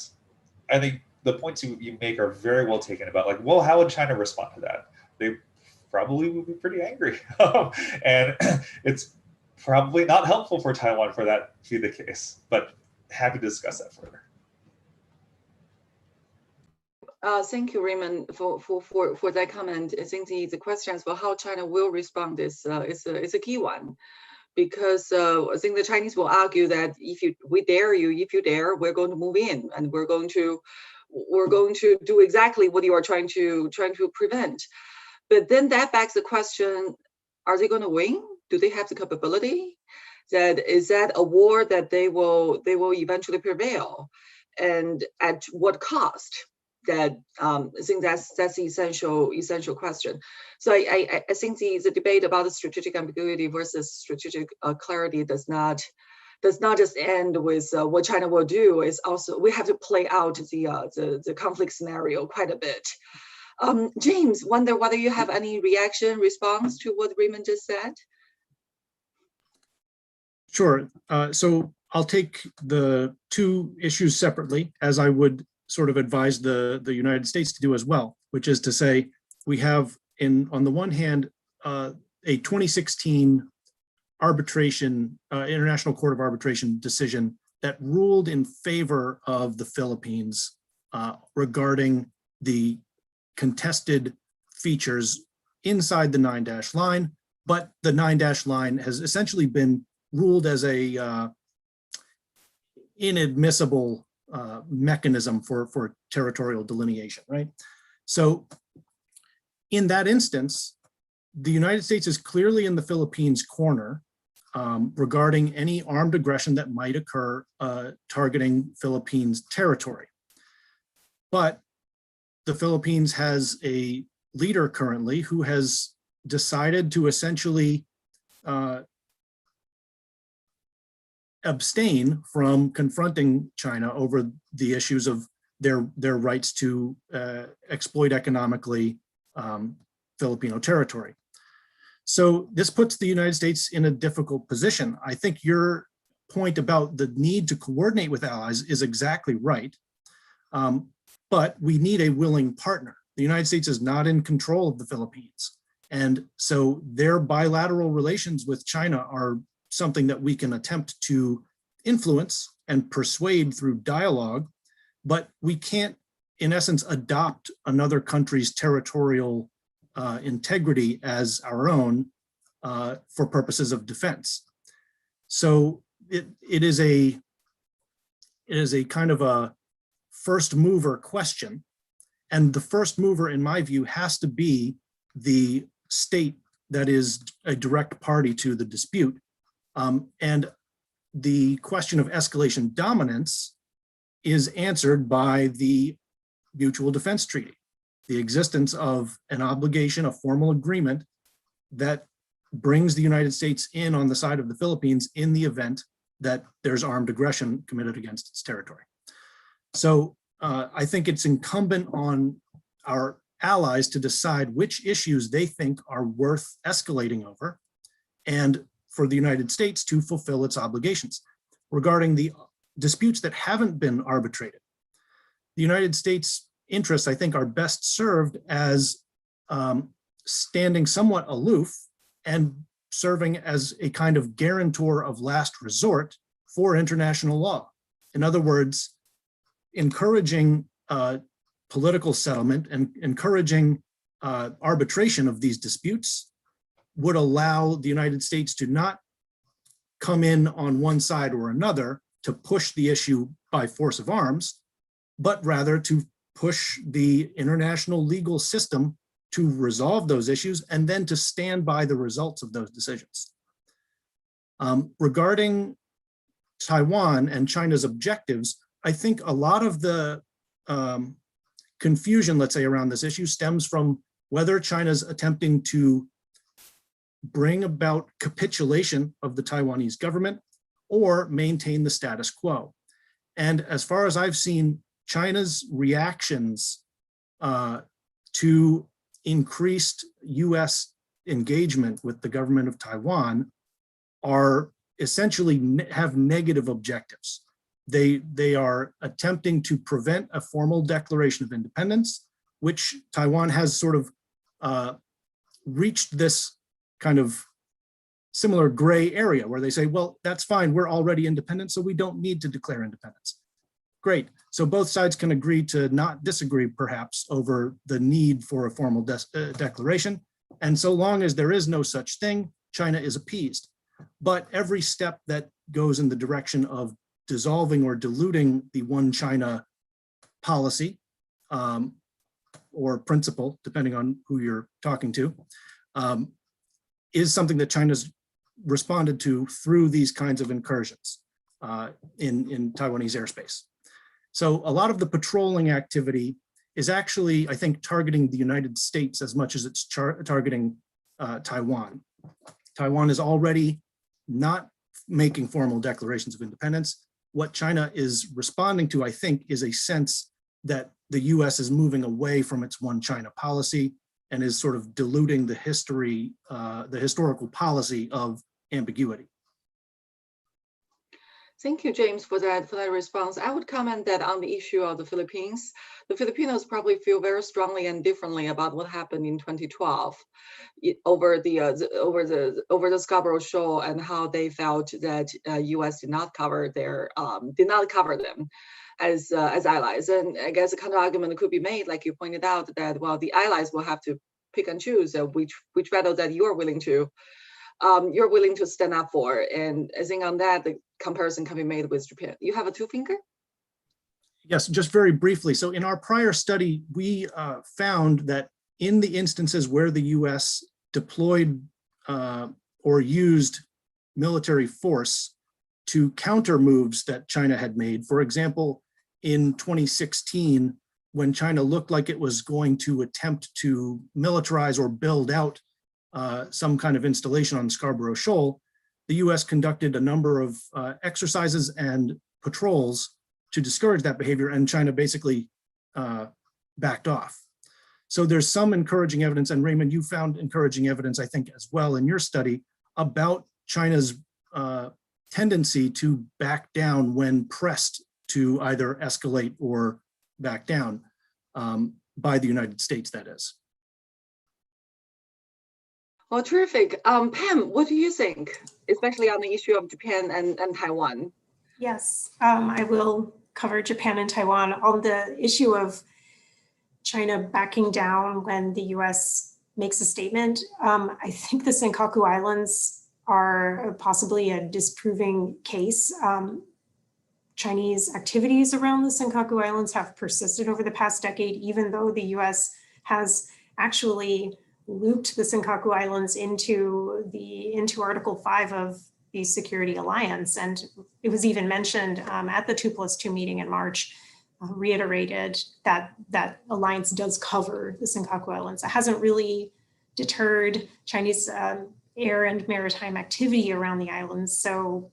Speaker 2: I think the points you make are very well taken about, like, well, how would China respond to that? They probably would be pretty angry. And it's probably not helpful for Taiwan for that to be the case, but happy to discuss that further.
Speaker 1: Thank you, Raymond, for that comment. I think the question as well how China will respond is a key one, because I think the Chinese will argue that if you dare, we're going to move in, and we're going to do exactly what you are trying to prevent. But then that begs the question: are they going to win? Do they have the capability? Is that a war that they will eventually prevail, and at what cost? That I think that's the essential question. So I think the debate about the strategic ambiguity versus strategic clarity does not just end with what China will do. Is also we have to play out the conflict scenario quite a bit. James, wonder whether you have any response to what Raymond just said.
Speaker 3: Sure. So I'll take the two issues separately, as I would sort of advise the United States to do as well, which is to say we have on the one hand, a 2016 International Court of Arbitration decision that ruled in favor of the Philippines regarding the contested features inside the 9-dash line, but the 9-dash line has essentially been ruled as a inadmissible mechanism for territorial delineation, right? So in that instance, the United States is clearly in the Philippines' corner regarding any armed aggression that might occur targeting Philippines territory. But the Philippines has a leader currently who has decided to essentially abstain from confronting China over the issues of their rights to exploit economically Filipino territory. So this puts the United States in a difficult position. I think your point about the need to coordinate with allies is exactly right, but we need a willing partner. The United States is not in control of the Philippines, and so their bilateral relations with China are something that we can attempt to influence and persuade through dialogue, but we can't, in essence, adopt another country's territorial integrity as our own for purposes of defense. So it is a kind of a first mover question, and the first mover, in my view, has to be the state that is a direct party to the dispute. And the question of escalation dominance is answered by the Mutual Defense Treaty, the existence of an obligation, a formal agreement that brings the United States in on the side of the Philippines in the event that there's armed aggression committed against its territory. So I think it's incumbent on our allies to decide which issues they think are worth escalating over, and for the United States to fulfill its obligations. Regarding the disputes that haven't been arbitrated, the United States interests, I think, are best served as standing somewhat aloof and serving as a kind of guarantor of last resort for international law. In other words, encouraging political settlement and encouraging arbitration of these disputes would allow the United States to not come in on one side or another to push the issue by force of arms, but rather to push the international legal system to resolve those issues and then to stand by the results of those decisions. Regarding Taiwan and China's objectives, I think a lot of the confusion, let's say, around this issue stems from whether China's attempting to bring about capitulation of the Taiwanese government or maintain the status quo. And as far as I've seen, China's reactions to increased US engagement with the government of Taiwan are essentially have negative objectives. They are attempting to prevent a formal declaration of independence, which Taiwan has sort of reached this kind of similar gray area where they say, well, that's fine, we're already independent, so we don't need to declare independence. Great, so both sides can agree to not disagree perhaps over the need for a formal declaration. And so long as there is no such thing, China is appeased. But every step that goes in the direction of dissolving or diluting the one China policy or principle, depending on who you're talking to, is something that China's responded to through these kinds of incursions in Taiwanese airspace. So a lot of the patrolling activity is actually, I think, targeting the United States as much as it's targeting Taiwan. Taiwan is already not making formal declarations of independence. What China is responding to, I think, is a sense that the US is moving away from its one China policy and is sort of diluting the history, the historical policy of ambiguity.
Speaker 1: Thank you, James, for that response. I would comment that on the issue of the Philippines, the Filipinos probably feel very strongly and differently about what happened in 2012 over the Scarborough Shoal and how they felt that U.S. did not cover them as allies. And I guess a counter argument could be made, like you pointed out, that well, the allies will have to pick and choose which battle that you're willing to stand up for. And I think on that, the comparison can be made with Japan. You have a two finger?
Speaker 3: Yes, just very briefly. So in our prior study, we found that in the instances where the US deployed or used military force to counter moves that China had made, for example, in 2016, when China looked like it was going to attempt to militarize or build out some kind of installation on Scarborough Shoal, the US conducted a number of exercises and patrols to discourage that behavior, and China basically backed off. So there's some encouraging evidence, and Raymond, you found encouraging evidence, I think, as well in your study about China's tendency to back down when pressed to either escalate or back down by the United States, that is.
Speaker 1: Well, terrific. Pam, what do you think, especially on the issue of Japan and Taiwan?
Speaker 4: Yes, I will cover Japan and Taiwan. On the issue of China backing down when the US makes a statement, I think the Senkaku Islands are possibly a disproving case. Chinese activities around the Senkaku Islands have persisted over the past decade, even though the US has actually looped the Senkaku Islands into Article 5 of the Security Alliance. And it was even mentioned at the 2+2 meeting in March, reiterated that that alliance does cover the Senkaku Islands. It hasn't really deterred Chinese air and maritime activity around the islands. So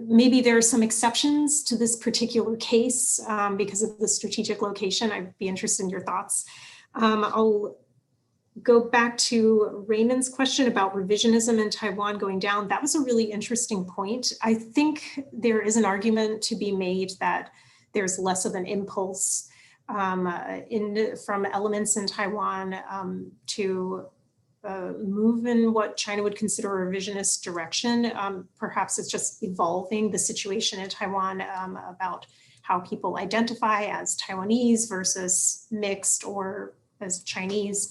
Speaker 4: maybe there are some exceptions to this particular case because of the strategic location. I'd be interested in your thoughts. I'll go back to Raymond's question about revisionism in Taiwan going down. That was a really interesting point. I think there is an argument to be made that there's less of an impulse from elements in Taiwan to move in what China would consider a revisionist direction. Perhaps it's just evolving the situation in Taiwan about how people identify as Taiwanese versus mixed or as Chinese.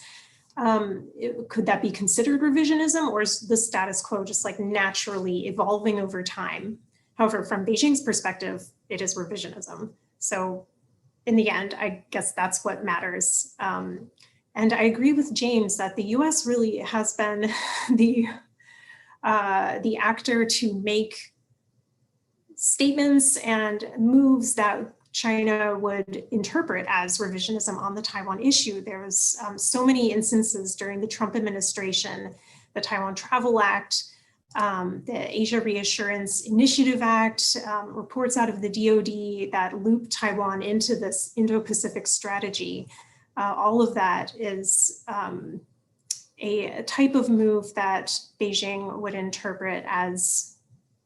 Speaker 4: Could that be considered revisionism, or is the status quo just like naturally evolving over time? However, from Beijing's perspective, it is revisionism. So in the end, I guess that's what matters. And I agree with James that the US really has been the actor to make statements and moves that China would interpret as revisionism on the Taiwan issue. There was so many instances during the Trump administration, the Taiwan Travel Act, the Asia Reassurance Initiative Act, reports out of the DoD that loop Taiwan into this Indo-Pacific strategy. All of that is a type of move that Beijing would interpret as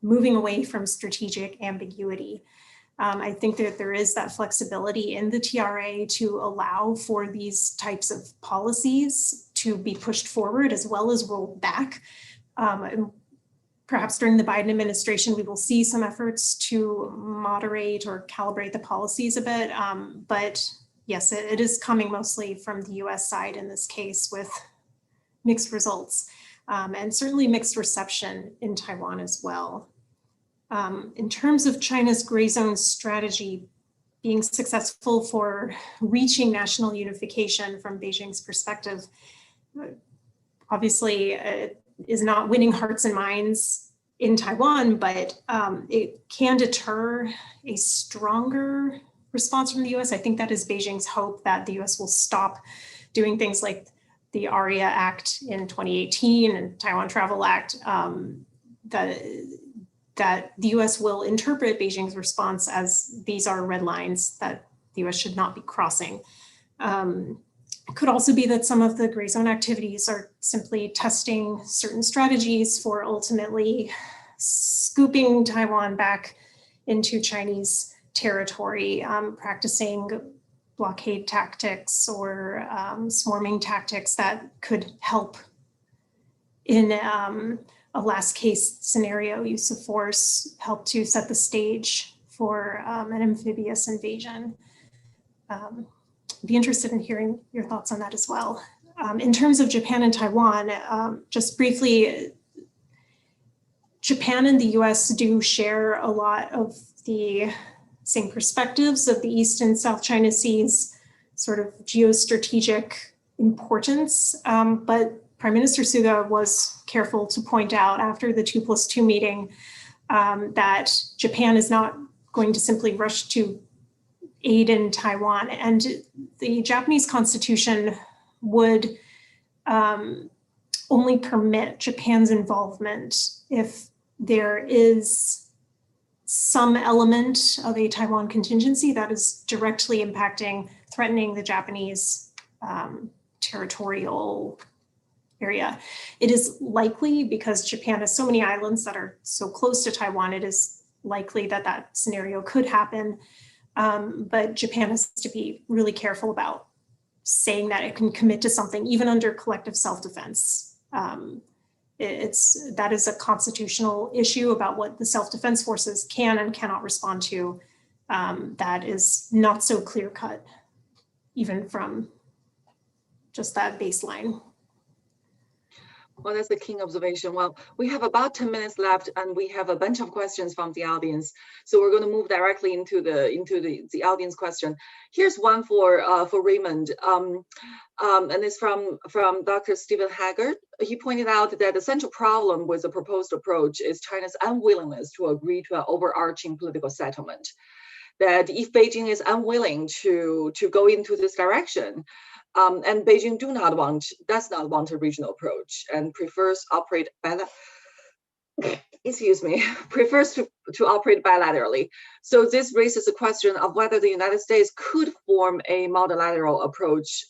Speaker 4: moving away from strategic ambiguity. I think that there is that flexibility in the TRA to allow for these types of policies to be pushed forward as well as rolled back. Perhaps during the Biden administration, we will see some efforts to moderate or calibrate the policies a bit. But yes, it is coming mostly from the US side in this case with mixed results and certainly mixed reception in Taiwan as well. In terms of China's gray zone strategy being successful for reaching national unification from Beijing's perspective, obviously it is not winning hearts and minds in Taiwan, but it can deter a stronger response from the US. I think that is Beijing's hope, that the US will stop doing things like the ARIA Act in 2018 and Taiwan Travel Act, that the US will interpret Beijing's response as these are red lines that the US should not be crossing. It could also be that some of the gray zone activities are simply testing certain strategies for ultimately scooping Taiwan back into Chinese territory, practicing blockade tactics or swarming tactics that could help in a last case scenario, use of force, help to set the stage for an amphibious invasion. Be interested in hearing your thoughts on that as well. In terms of Japan and Taiwan, just briefly, Japan and the US do share a lot of the same perspectives of the East and South China Seas, sort of geostrategic importance, but Prime Minister Suga was careful to point out after the 2+2 meeting that Japan is not going to simply rush to aid in Taiwan. And the Japanese constitution would only permit Japan's involvement if there is some element of a Taiwan contingency that is directly impacting, threatening the Japanese territorial area. It is likely, because Japan has so many islands that are so close to Taiwan, it is likely that that scenario could happen. But Japan has to be really careful about saying that it can commit to something, even under collective self-defense. That is a constitutional issue about what the self-defense forces can and cannot respond to. That is not so clear-cut, even from just that baseline.
Speaker 1: Well, that's a keen observation. Well, we have about 10 minutes left, and we have a bunch of questions from the audience. So we're going to move directly into the audience question. Here's one for Raymond, and it's from Dr. Stephen Haggard. He pointed out that the central problem with the proposed approach is China's unwillingness to agree to an overarching political settlement. That if Beijing is unwilling to go into this direction, and Beijing does not want a regional approach and prefers operate prefers to operate bilaterally. So this raises the question of whether the United States could form a multilateral approach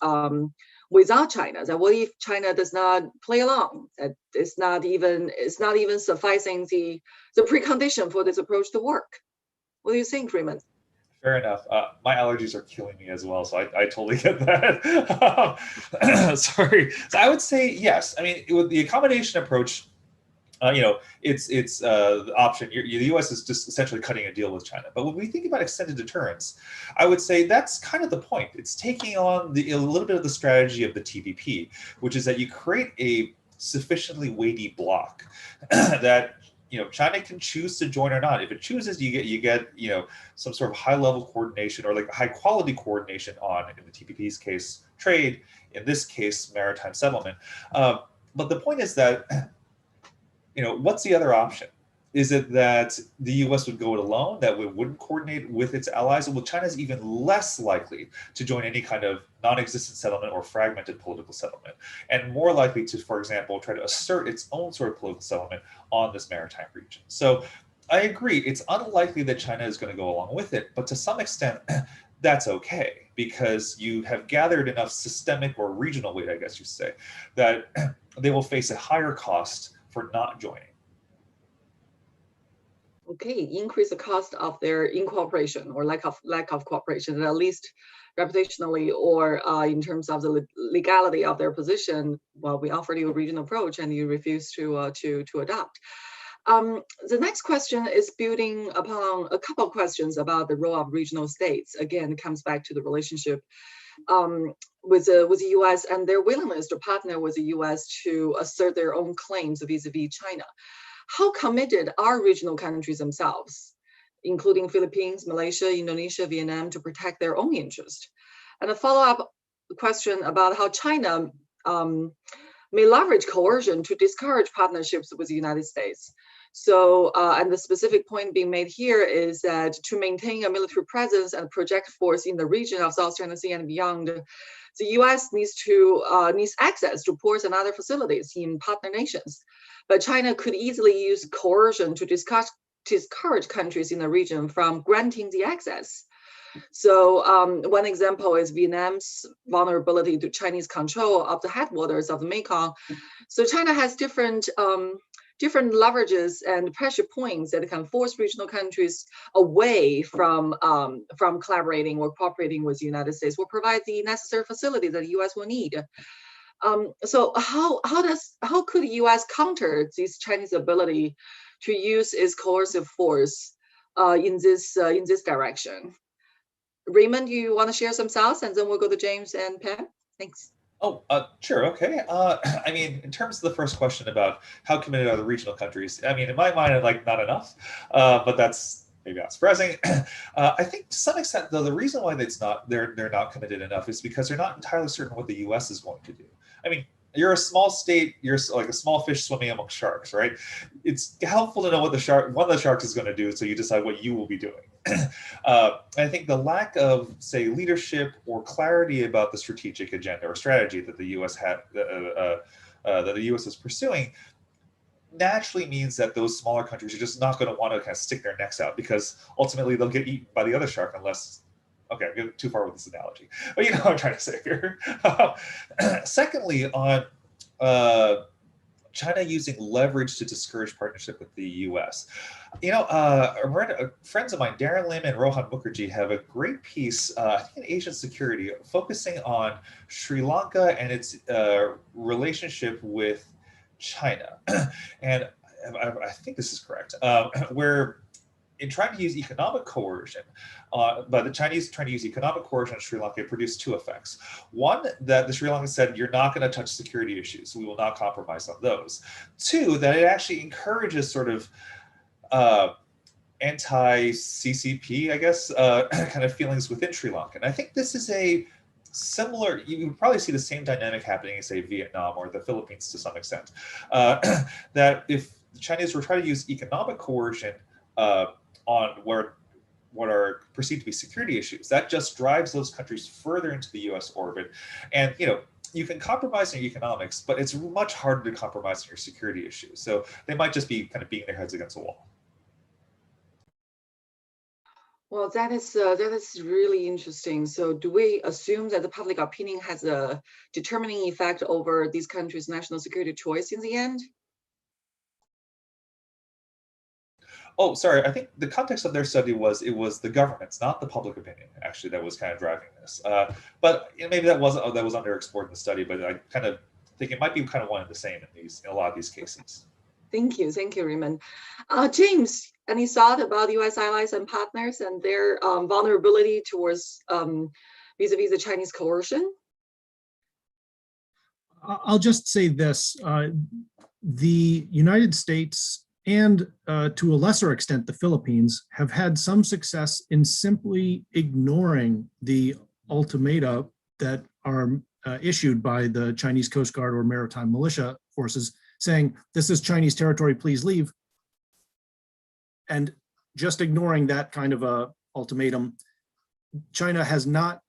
Speaker 1: without China. That what if China does not play along? That it's not even sufficing the precondition for this approach to work. What do you think, Raymond?
Speaker 2: Fair enough. My allergies are killing me as well, so I totally get that. Sorry. So I would say yes. I mean, with the accommodation approach, it's the option. The U.S. is just essentially cutting a deal with China. But when we think about extended deterrence, I would say that's kind of the point. It's taking on a little bit of the strategy of the TPP, which is that you create a sufficiently weighty bloc that China can choose to join or not. If it chooses, you get some sort of high level coordination or like high quality coordination on, in the TPP's case, trade. In this case, maritime settlement. But the point is that what's the other option? Is it that the U.S. would go it alone, that we wouldn't coordinate with its allies? Well, China's even less likely to join any kind of non-existent settlement or fragmented political settlement, and more likely to, for example, try to assert its own sort of political settlement on this maritime region. So I agree, it's unlikely that China is going to go along with it, but to some extent, that's okay, because you have gathered enough systemic or regional weight, I guess you say, that they will face a higher cost for not joining.
Speaker 1: Okay, increase the cost of their incorporation or lack of cooperation, at least reputationally or in terms of the legality of their position. Well, we offered you a regional approach and you refuse to adopt. The next question is building upon a couple of questions about the role of regional states. Again, it comes back to the relationship with the U.S. and their willingness to partner with the U.S. to assert their own claims vis-a-vis China. How committed are regional countries themselves, including Philippines, Malaysia, Indonesia, Vietnam, to protect their own interest? And a follow-up question about how China may leverage coercion to discourage partnerships with the United States. So, and the specific point being made here is that to maintain a military presence and project force in the region of South China Sea and beyond, the U.S. needs access to ports and other facilities in partner nations. But China could easily use coercion to discourage countries in the region from granting the access. So one example is Vietnam's vulnerability to Chinese control of the headwaters of the Mekong. So China has different leverages and pressure points that can force regional countries away from collaborating or cooperating with the United States, will provide the necessary facility that the U.S. will need. So how could the U.S. counter this Chinese ability to use its coercive force in this direction? Raymond, do you want to share some thoughts, and then we'll go to James and Pam? Thanks.
Speaker 2: Oh, sure. Okay. I mean, in terms of the first question about how committed are the regional countries, I mean, in my mind, not enough, but that's maybe not surprising. I think to some extent, though, the reason why they're not committed enough is because they're not entirely certain what the U.S. is going to do. I mean, you're a small state, you're like a small fish swimming among sharks, right? It's helpful to know what one of the sharks is going to do, so you decide what you will be doing. I think the lack of, say, leadership or clarity about the strategic agenda or strategy that the U.S. that the U.S. is pursuing naturally means that those smaller countries are just not going to want to kind of stick their necks out, because ultimately they'll get eaten by the other shark unless. Okay, I'm getting too far with this analogy, but you know what I'm trying to say here. Secondly, on China using leverage to discourage partnership with the U.S. Friends of mine, Darren Lim and Rohan Mukherjee, have a great piece, I think in Asian Security, focusing on Sri Lanka and its relationship with China. And I think this is correct, where in trying to use economic coercion, but the Chinese trying to use economic coercion in Sri Lanka, produced two effects. One, that the Sri Lankans said, you're not going to touch security issues. We will not compromise on those. Two, that it actually encourages sort of anti-CCP, I guess, kind of feelings within Sri Lanka. And I think this is a similar, you would probably see the same dynamic happening in, say, Vietnam or the Philippines to some extent. That if the Chinese were trying to use economic coercion on what are perceived to be security issues, that just drives those countries further into the U.S. orbit. And you can compromise on your economics, but it's much harder to compromise on your security issues. So they might just be kind of beating their heads against a wall.
Speaker 1: Well, that is really interesting. So do we assume that the public opinion has a determining effect over these countries' national security choice in the end?
Speaker 2: Oh, sorry. I think the context of their study was it was the governments, not the public opinion, actually, that was kind of driving this. But maybe that was underexplored in the study. But I kind of think it might be kind of one and the same in a lot of these cases.
Speaker 1: Thank you, Raymond. James, any thought about U.S. allies and partners and their vulnerability towards vis-a-vis the Chinese coercion?
Speaker 3: I'll just say this: the United States and to a lesser extent the Philippines have had some success in simply ignoring the ultimata that are issued by the Chinese Coast Guard or maritime militia forces, saying, "This is Chinese territory, please leave." And just ignoring that kind of a ultimatum, China has not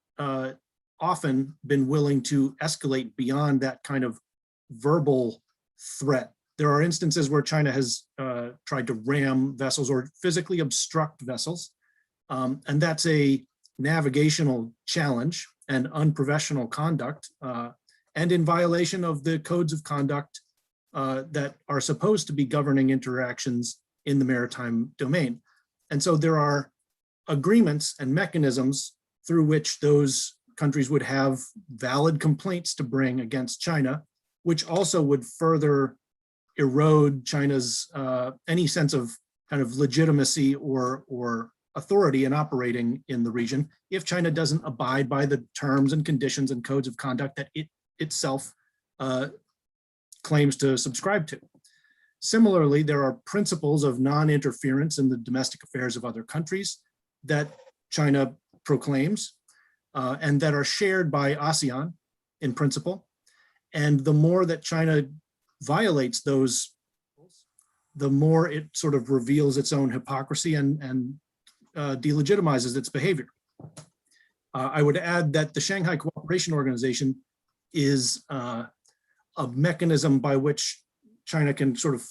Speaker 3: often been willing to escalate beyond that kind of verbal threat. There are instances where China has tried to ram vessels or physically obstruct vessels, and that's a navigational challenge and unprofessional conduct, and in violation of the codes of conduct that are supposed to be governing interactions in the maritime domain. And so there are agreements and mechanisms through which those countries would have valid complaints to bring against China, which also would further erode China's any sense of kind of legitimacy or authority in operating in the region if China doesn't abide by the terms and conditions and codes of conduct that it itself claims to subscribe to. Similarly, there are principles of non-interference in the domestic affairs of other countries that China proclaims and that are shared by ASEAN in principle. And the more that China violates those, the more it sort of reveals its own hypocrisy and delegitimizes its behavior. I would add that the Shanghai Cooperation Organization is a mechanism by which China can sort of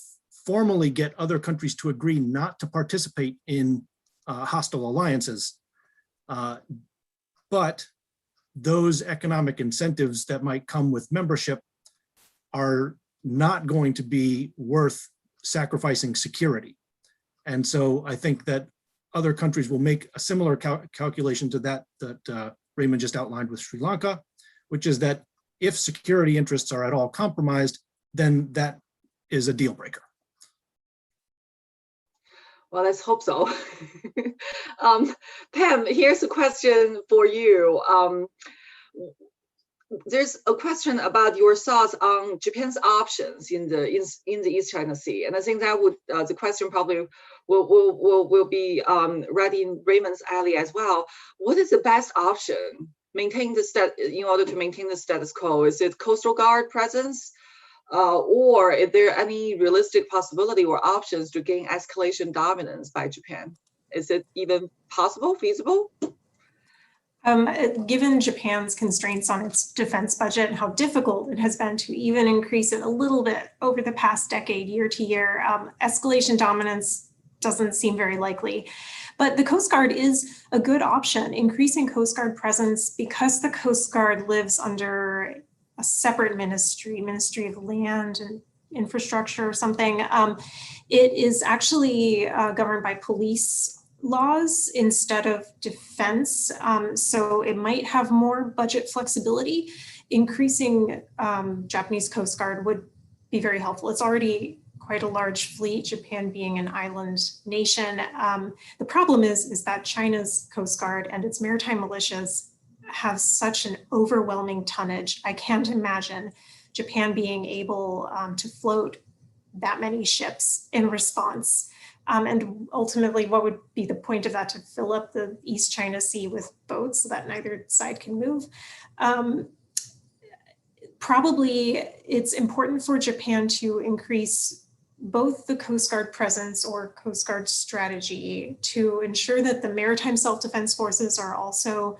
Speaker 3: formally get other countries to agree not to participate in hostile alliances. But those economic incentives that might come with membership are not going to be worth sacrificing security. And so I think that other countries will make a similar calculation to that Raymond just outlined with Sri Lanka, which is that if security interests are at all compromised, then that is a deal breaker.
Speaker 1: Well, let's hope so. Pam, here's a question for you. There's a question about your thoughts on Japan's options in the East China Sea, and I think that would the question probably will be right in Raymond's alley as well. What is the best option in order to maintain the status quo? Is it Coastal Guard presence, or is there any realistic possibility or options to gain escalation dominance by Japan? Is it even possible, feasible?
Speaker 4: Given Japan's constraints on its defense budget and how difficult it has been to even increase it a little bit over the past decade, year to year, escalation dominance doesn't seem very likely. But the Coast Guard is a good option. Increasing Coast Guard presence, because the Coast Guard lives under a separate Ministry of Land and Infrastructure or something, it is actually governed by police laws instead of defense. So it might have more budget flexibility. Increasing Japanese Coast Guard would be very helpful. It's already quite a large fleet, Japan being an island nation. The problem is that China's Coast Guard and its maritime militias have such an overwhelming tonnage. I can't imagine Japan being able to float that many ships in response. And ultimately, what would be the point of that? To fill up the East China Sea with boats so that neither side can move? Probably it's important for Japan to increase both the Coast Guard presence or Coast Guard strategy to ensure that the maritime self-defense forces are also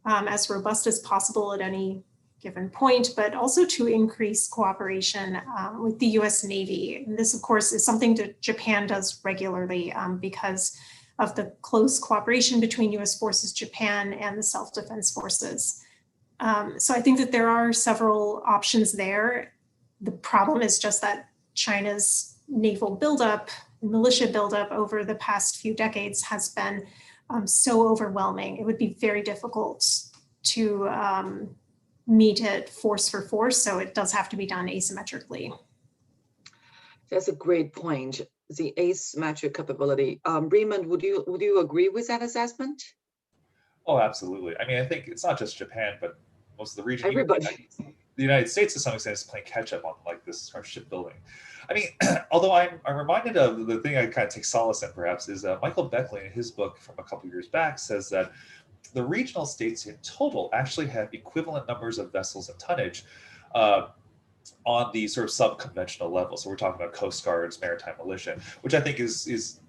Speaker 4: as robust as possible at any given point, but also to increase cooperation with the US Navy. And this, of course, is something that Japan does regularly because of the close cooperation between US forces, Japan, and the self-defense forces. So I think that there are several options there. The problem is just that China's naval buildup militia buildup over the past few decades has been so overwhelming. It would be very difficult to meet it force for force, so it does have to be done asymmetrically.
Speaker 1: That's a great point. The asymmetric capability. Raymond, would you agree with that assessment?
Speaker 2: Oh, absolutely. I mean, I think it's not just Japan, but most of the region.
Speaker 1: Everybody.
Speaker 2: The United States, to some extent, is playing catch up on like this sort of shipbuilding. I mean, although I'm reminded of the thing I kind of take solace in, perhaps, is Michael Beckley, in his book from a couple of years back, says that the regional states in total actually have equivalent numbers of vessels and tonnage on the sort of sub-conventional level. So we're talking about coast guards, maritime militia, which I think is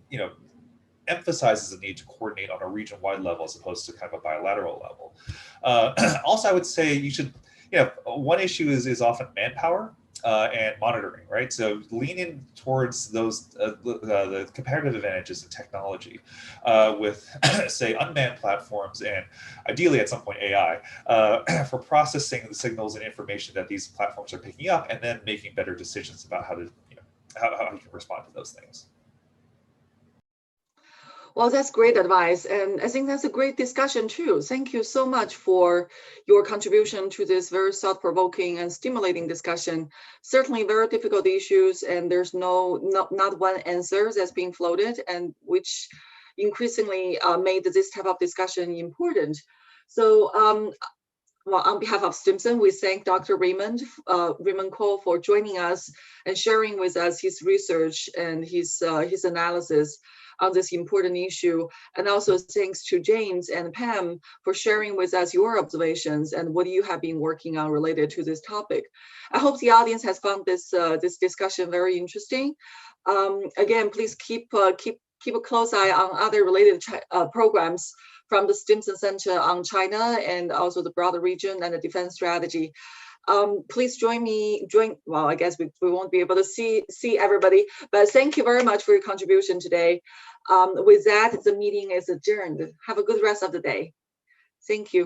Speaker 2: emphasizes the need to coordinate on a region-wide level as opposed to kind of a bilateral level. Also, I would say you should, one issue is often manpower and monitoring, right? So lean in towards those the comparative advantages of technology with, say, unmanned platforms and ideally at some point AI for processing the signals and information that these platforms are picking up and then making better decisions about how to, how you can respond to those things.
Speaker 1: Well, that's great advice. And I think that's a great discussion too. Thank you so much for your contribution to this very thought-provoking and stimulating discussion. Certainly very difficult issues, and there's not one answer that's being floated, and which increasingly made this type of discussion important. So well, on behalf of Stimson, we thank Dr. Raymond Kuo for joining us and sharing with us his research and his analysis on this important issue. And also thanks to James and Pam for sharing with us your observations and what you have been working on related to this topic. I hope the audience has found this discussion very interesting. Again, please keep a close eye on other related programs from the Stimson Center on China and also the broader region and the defense strategy. Please well, I guess we won't be able to see everybody, but thank you very much for your contribution today. With that, the meeting is adjourned. Have a good rest of the day. Thank you.